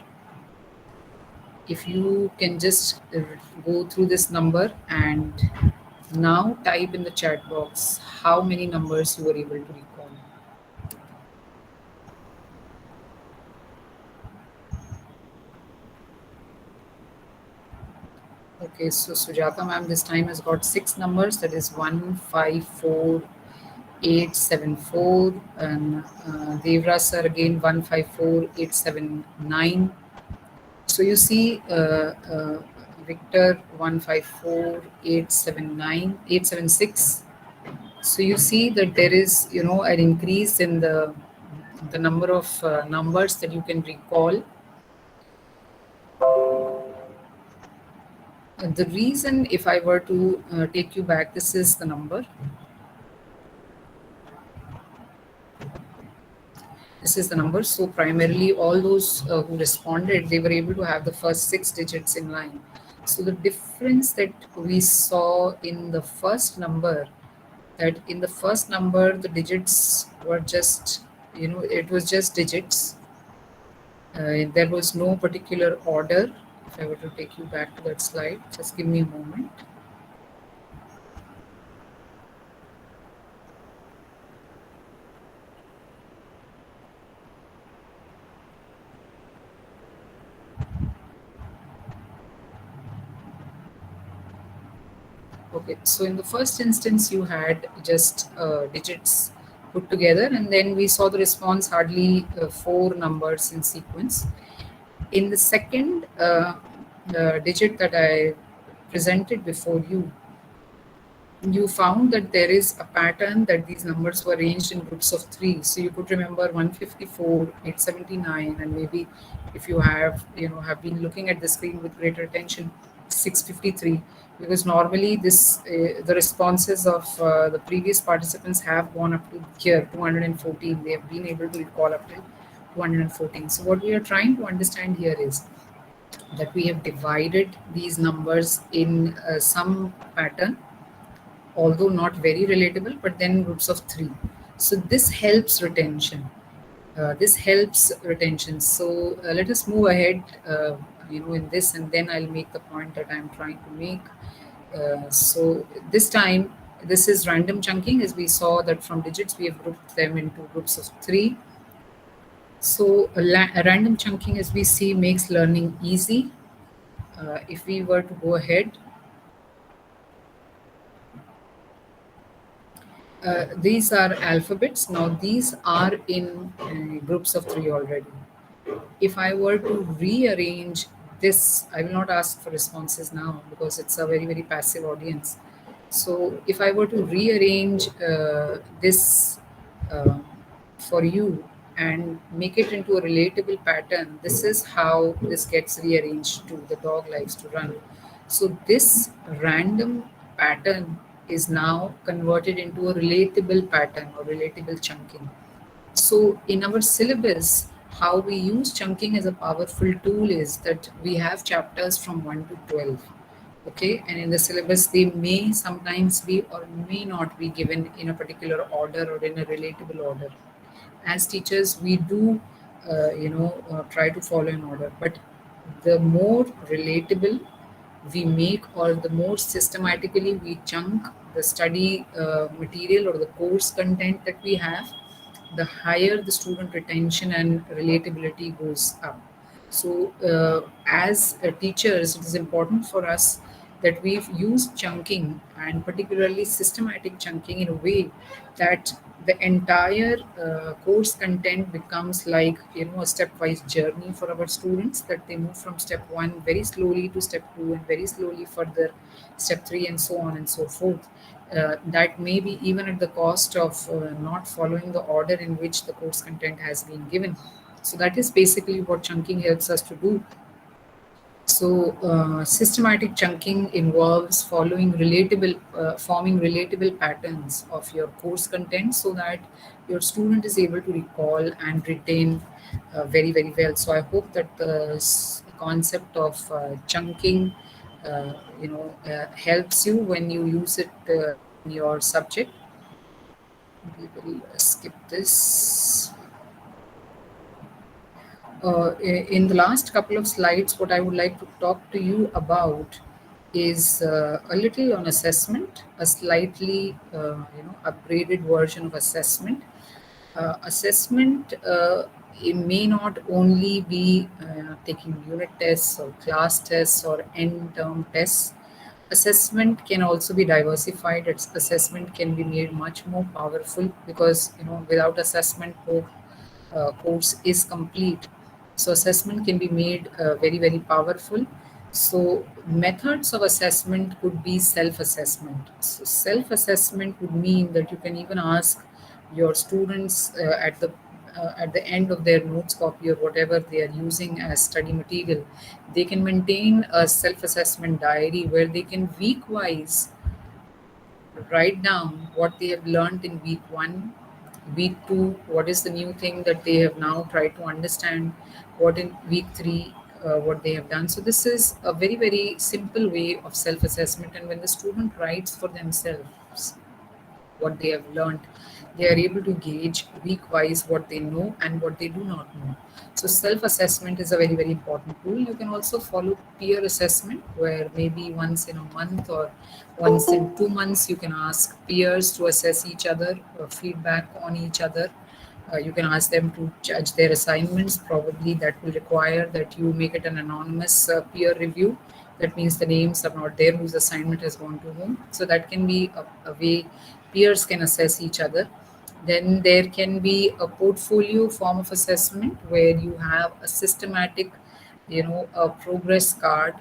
If you can just go through this number and now type in the chat box how many numbers you were able to recall. Okay, so Sujata ma'am this time has got 6 numbers, that is 154874, and Devra sir again 154879. So you see Victor 154876. So you see that there is an increase in the number of numbers that you can recall. The reason, if I were to take you back, this is the number. This is the number. So primarily all those who responded, they were able to have the first 6 digits in line. So the difference that we saw in the first number, that in the first number the digits were just, it was just digits. There was no particular order. If I were to take you back to that slide, just give me a moment. Okay, so in the first instance, you had just digits put together, and then we saw the response hardly 4 numbers in sequence. In the second digit that I presented before you, you found that there is a pattern that these numbers were arranged in groups of 3. So you could remember 154, 879, and maybe if you have been looking at the screen with greater attention, 653, because normally this the responses of the previous participants have gone up to here 214. They have been able to recall up to 214. So what we are trying to understand here is that we have divided these numbers in some pattern, although not very relatable, but then groups of 3. So this helps retention. So let us move ahead, in this, and then I'll make the point that I'm trying to make. So this time, this is random chunking, as we saw that from digits we have grouped them into groups of 3. So random chunking, as we see, makes learning easy. If we were to go ahead, these are alphabets. Now these are in groups of 3 already. If I were to rearrange this, I will not ask for responses now because it's a very, very passive audience. So if I were to rearrange this for you and make it into a relatable pattern, this is how this gets rearranged to the dog likes to run. So this random pattern is now converted into a relatable pattern or relatable chunking. So in our syllabus, how we use chunking as a powerful tool is that we have chapters from 1 to 12. Okay, and in the syllabus, they may sometimes be or may not be given in a particular order or in a relatable order. As teachers, we do try to follow an order. But the more relatable we make, or the more systematically we chunk the study material or the course content that we have, the higher the student retention and relatability goes up. So, as teachers, it is important for us that we've used chunking, and particularly systematic chunking, in a way that the entire course content becomes like, a stepwise journey for our students, that they move from step 1 very slowly to step 2, and very slowly further step 3, and so on and so forth. That may be even at the cost of not following the order in which the course content has been given. So that is basically what chunking helps us to do. So, systematic chunking involves forming relatable patterns of your course content, so that your student is able to recall and retain very, very well. So, I hope that the concept of chunking, helps you when you use it in your subject. We will skip this. In the last couple of slides, what I would like to talk to you about is a little on assessment, a slightly upgraded version of assessment. Assessment, it may not only be taking unit tests or class tests or end term tests. Assessment can also be diversified. Assessment can be made much more powerful, because without assessment, no course is complete. So assessment can be made very, very powerful. So methods of assessment could be self-assessment. So self-assessment would mean that you can even ask your students at the end of their notes copy, or whatever they are using as study material, they can maintain a self-assessment diary where they can week-wise write down what they have learned in week 1, week 2, what is the new thing that they have now tried to understand, what in week 3, what they have done. So this is a very, very simple way of self-assessment, and when the student writes for themselves what they have learned, they are able to gauge week wise what they know and what they do not know. So self assessment is a very, very important tool. You can also follow peer assessment, where maybe once in a month or once in 2 months you can ask peers to assess each other, feedback on each other. You can ask them to judge their assignments. Probably that will require that you make it an anonymous peer review. That means the names are not there whose assignment has gone to whom. So that can be a way peers can assess each other. Then there can be a portfolio form of assessment, where you have a systematic, a progress card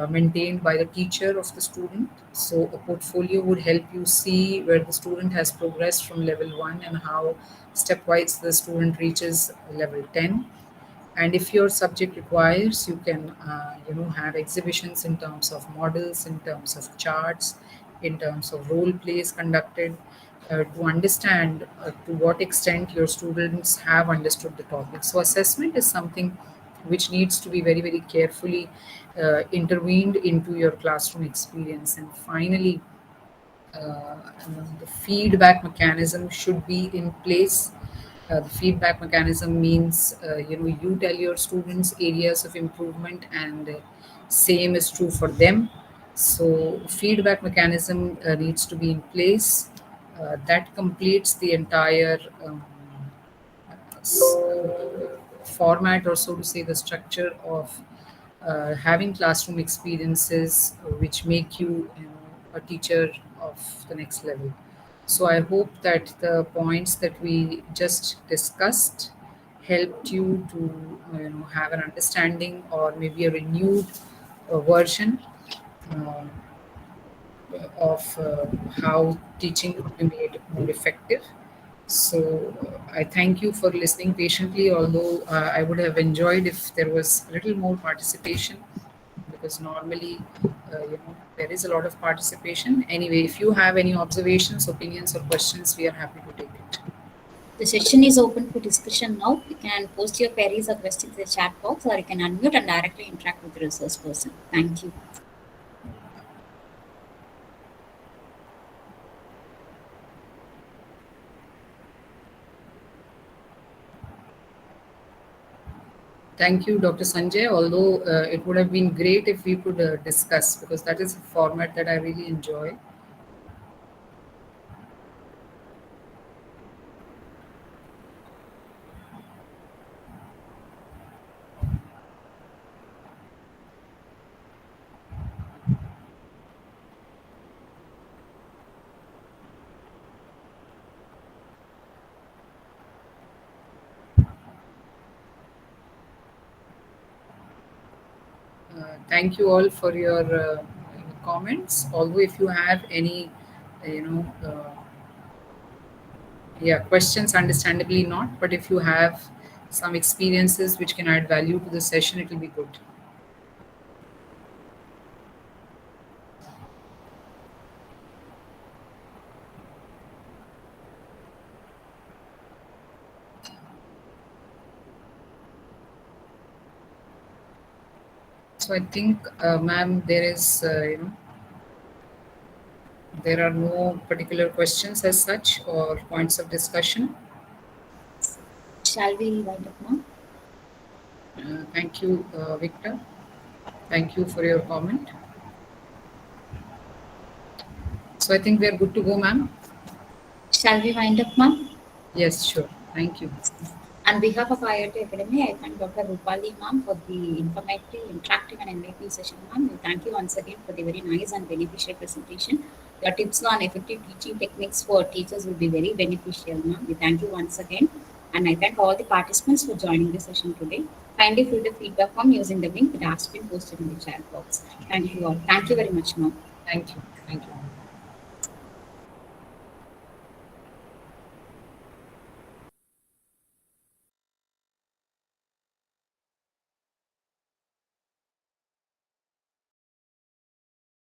maintained by the teacher of the student. So a portfolio would help you see where the student has progressed from level 1, and how stepwise the student reaches level 10. And if your subject requires, you can have exhibitions in terms of models, in terms of charts, in terms of role plays conducted, to understand to what extent your students have understood the topic. So assessment is something which needs to be very, very carefully intervened into your classroom experience. And finally, the feedback mechanism should be in place. The feedback mechanism means, you tell your students areas of improvement, and same is true for them. So feedback mechanism needs to be in place. That completes the entire format, or so to say, the structure of having classroom experiences which make you, a teacher of the next level. So I hope that the points that we just discussed helped you to have an understanding, or maybe a renewed version uh, of how teaching could be made more effective. So I thank you for listening patiently, although I would have enjoyed if there was a little more participation, because normally, there is a lot of participation. Anyway, if you have any observations, opinions, or questions, we are happy to take it. The session is open for discussion now. You can post your queries or questions in the chat box, or you can unmute and directly interact with the resource person. Thank you. Thank you, Dr. Sanjay. Although it would have been great if we could discuss, because that is a format that I really enjoy. Thank you all for your comments. Although if you have any, you know, yeah, questions, understandably not. But if you have some experiences which can add value to the session, it will be good. So I think, ma'am, there is, there are no particular questions as such or points of discussion. Shall we wind up now? Thank you, Victor. Thank you for your comment. So I think we are good to go, ma'am. Shall we wind up, ma'am? Yes, sure. Thank you. On behalf of IOT Academy, I thank Dr. Rupali ma'am for the informative, interactive, and enlightening session, ma'am. We thank you once again for the very nice and beneficial presentation. Your tips on effective teaching techniques for teachers will be very beneficial, ma'am. We thank you once again. And I thank all the participants for joining the session today. Kindly fill the feedback form using the link that has been posted in the chat box. Thank you all. Thank you very much, ma'am. Thank you. Thank you.